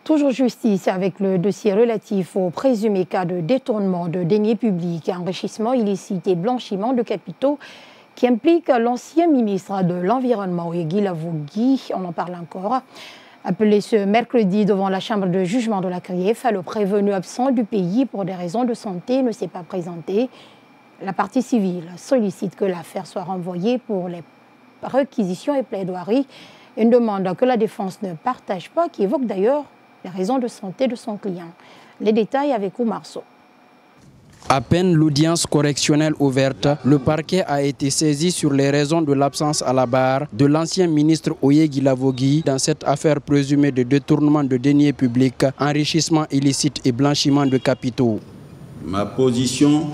Toujours justice avec le dossier relatif au présumé cas de détournement de deniers publics, enrichissement illicite et blanchiment de capitaux qui implique l'ancien ministre de l'Environnement, Guy Lavogui. On en parle encore. Appelé ce mercredi devant la chambre de jugement de la CRIEF, le prévenu absent du pays pour des raisons de santé ne s'est pas présenté. La partie civile sollicite que l'affaire soit renvoyée pour les réquisitions et plaidoiries. Une demande que la défense ne partage pas, qui évoque d'ailleurs les raisons de santé de son client. Les détails avec Oumar Sow. À peine l'audience correctionnelle ouverte, le parquet a été saisi sur les raisons de l'absence à la barre de l'ancien ministre Guy Lavogui dans cette affaire présumée de détournement de deniers publics, enrichissement illicite et blanchiment de capitaux. Ma position,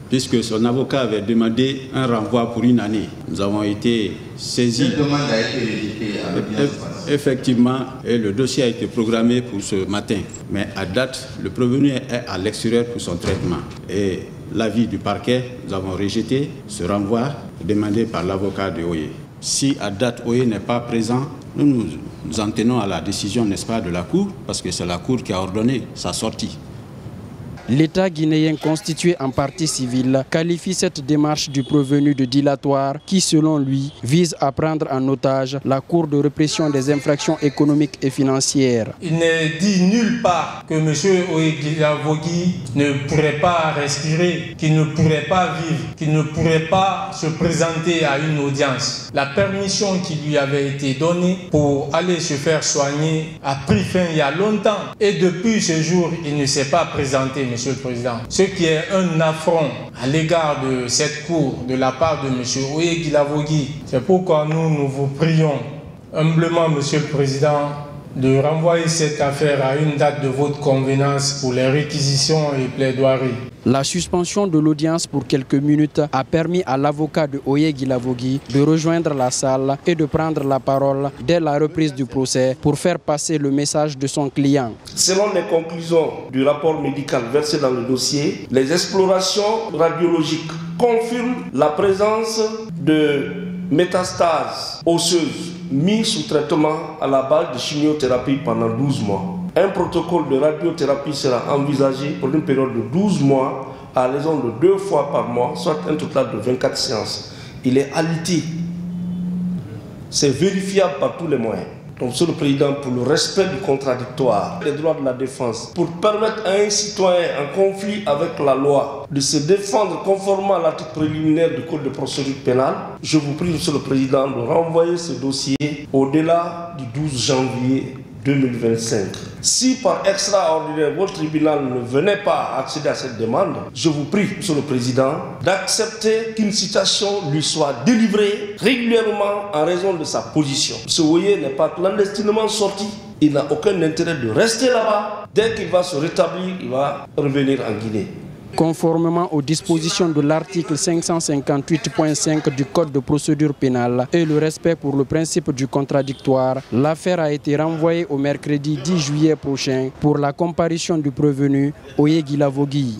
puisque son avocat avait demandé un renvoi pour une année, nous avons été saisis. Cette demande a été rejetée. Effectivement, et le dossier a été programmé pour ce matin. Mais à date, le prévenu est à l'extérieur pour son traitement. Et l'avis du parquet, nous avons rejeté ce renvoi demandé par l'avocat de Oye. Si à date Oye n'est pas présent, nous en tenons à la décision, n'est-ce pas, de la Cour, parce que c'est la Cour qui a ordonné sa sortie. L'État guinéen constitué en partie civile qualifie cette démarche du prévenu de dilatoire qui, selon lui, vise à prendre en otage la Cour de répression des infractions économiques et financières. Il n'est dit nulle part que M. Guy Lavogui ne pourrait pas respirer, qu'il ne pourrait pas vivre, qu'il ne pourrait pas se présenter à une audience. La permission qui lui avait été donnée pour aller se faire soigner a pris fin il y a longtemps. Et depuis ce jour, il ne s'est pas présenté, Monsieur le Président. Ce qui est un affront à l'égard de cette Cour de la part de M. Guy Lavogui. C'est pourquoi nous vous prions humblement, Monsieur le Président, de renvoyer cette affaire à une date de votre convenance pour les réquisitions et plaidoiries. La suspension de l'audience pour quelques minutes a permis à l'avocat de Guy Lavogui de rejoindre la salle et de prendre la parole dès la reprise du procès pour faire passer le message de son client. Selon les conclusions du rapport médical versé dans le dossier, les explorations radiologiques confirment la présence de métastases osseuses mis sous traitement à la base de chimiothérapie pendant 12 mois. Un protocole de radiothérapie sera envisagé pour une période de 12 mois à raison de 2 fois par mois, soit un total de 24 séances. Il est alité. C'est vérifiable par tous les moyens. Donc, Monsieur le Président, pour le respect du contradictoire, les droits de la défense, pour permettre à un citoyen en conflit avec la loi de se défendre conformément à l'article préliminaire du Code de procédure pénale, je vous prie, Monsieur le Président, de renvoyer ce dossier au-delà du 12 janvier 2025. Si par extraordinaire votre tribunal ne venait pas accéder à cette demande, je vous prie, Monsieur le Président, d'accepter qu'une citation lui soit délivrée régulièrement en raison de sa position. Ce Oye n'est pas clandestinement sorti, il n'a aucun intérêt de rester là-bas. Dès qu'il va se rétablir, il va revenir en Guinée. Conformément aux dispositions de l'article 558.5 du Code de procédure pénale et le respect pour le principe du contradictoire, l'affaire a été renvoyée au mercredi 10 juillet prochain pour la comparution du prévenu Guy Lavogui.